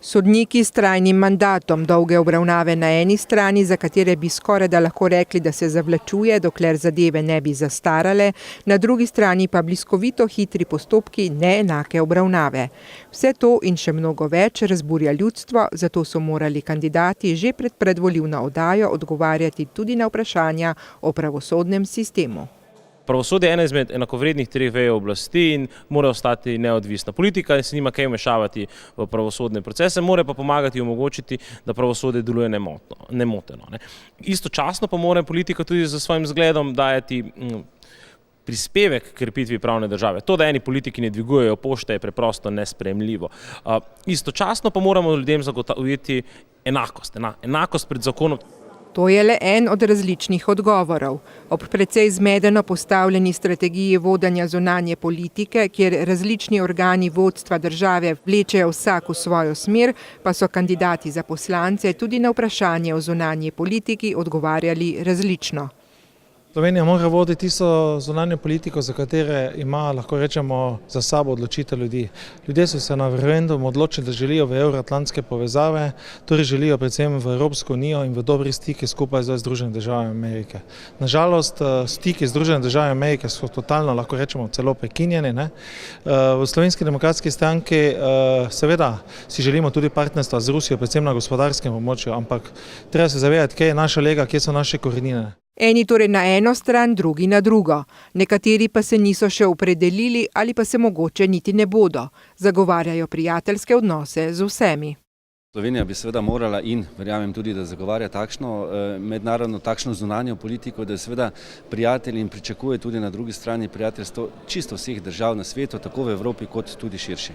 Sodniki s trajnim mandatom, dolge obravnave na eni strani, za katere bi skorajda lahko rekli, da se zavlačuje, dokler zadeve ne bi zastarale, na drugi strani pa bliskovito hitri postopki neenake obravnave. Vse to in še mnogo več razburja ljudstvo, zato so morali kandidati že pred predvolilno oddajo odgovarjati tudi na vprašanja o pravosodnem sistemu. Pravosodje je ena izmed enakovrednih treh vejev oblasti in mora ostati neodvisna. Politika se nima kaj vmešavati v pravosodne procese, mora pa pomagati omogočiti, da pravosodje deluje nemoteno. Istočasno pa mora politika tudi za svojim zgledom dajati prispevek k krepitvi pravne države. To, da eni politiki ne dvigujejo pošte, je preprosto nesprejemljivo. Istočasno pa moramo ljudem zagotoviti enakost pred zakonom. To je le en od različnih odgovorov. Ob precej zmedeno postavljeni strategiji vodenja zunanje politike, kjer različni organi vodstva države vlečejo vsak v svojo smer, pa so kandidati za poslance tudi na vprašanje o zunanji politiki odgovarjali različno. Slovenija mora voditi tisto zunanjo politiko, za katere ima, lahko rečemo, za sabo odločitev ljudi. Ljudje so se na referendumu odločili, da želijo v evroatlantske povezave, torej želijo predvsem v Evropsko unijo in v dobri stiki skupaj z Združenimi državami Amerike. Nažalost, stiki z Združenimi državami Amerike so totalno, lahko rečemo, celo prekinjeni. V Slovenski demokratski stranki seveda si želimo tudi partnerstva z Rusijo, predvsem na gospodarskem območju, ampak treba se zavedati, kje je naša lega, kje so naše korenine. Eni torej na eno stran, drugi na drugo. Nekateri pa se niso še opredelili ali pa se mogoče niti ne bodo. Zagovarjajo prijateljske odnose z vsemi. Slovenija bi seveda morala in verjamem tudi, da zagovarja takšno mednarodno, takšno zunanjo politiko, da je seveda prijatelj in pričakuje tudi na drugi strani prijateljstvo čisto vseh držav na svetu, tako v Evropi kot tudi širši.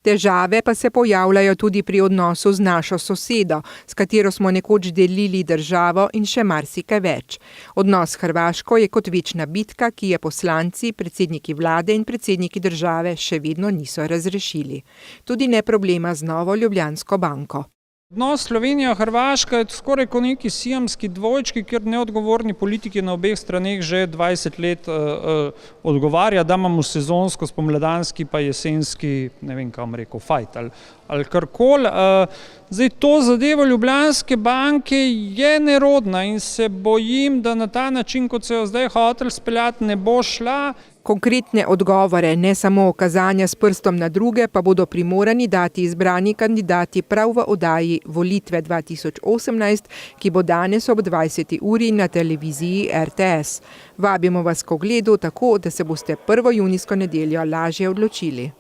Težave pa se pojavljajo tudi pri odnosu z našo sosedo, s katero smo nekoč delili državo in še marsikaj več. Odnos s Hrvaško je kot večna bitka, ki je poslanci, predsedniki vlade in predsedniki države še vedno niso razrešili. Tudi ne problema z Novo Ljubljansko banko. Odnos Slovenija-Hrvaška je skoraj kot neki siamski dvojčki, kjer neodgovorni politiki na obeh straneh že 20 let odgovarja, da imamo sezonsko, spomladanski pa jesenski, ne vem kam rekel, fajt ali karkoli. Zdaj to zadevo Ljubljanske banke je nerodna in se bojim, da na ta način, kot se jo zdaj hotel speljati, ne bo šla. Konkretne odgovore, ne samo kazanja s prstom na druge, pa bodo primorani dati izbrani kandidati prav v oddaji Volitve 2018, ki bo danes ob 20. uri na televiziji RTS. Vabimo vas k ogledu tako, da se boste 1. junijsko nedeljo lažje odločili.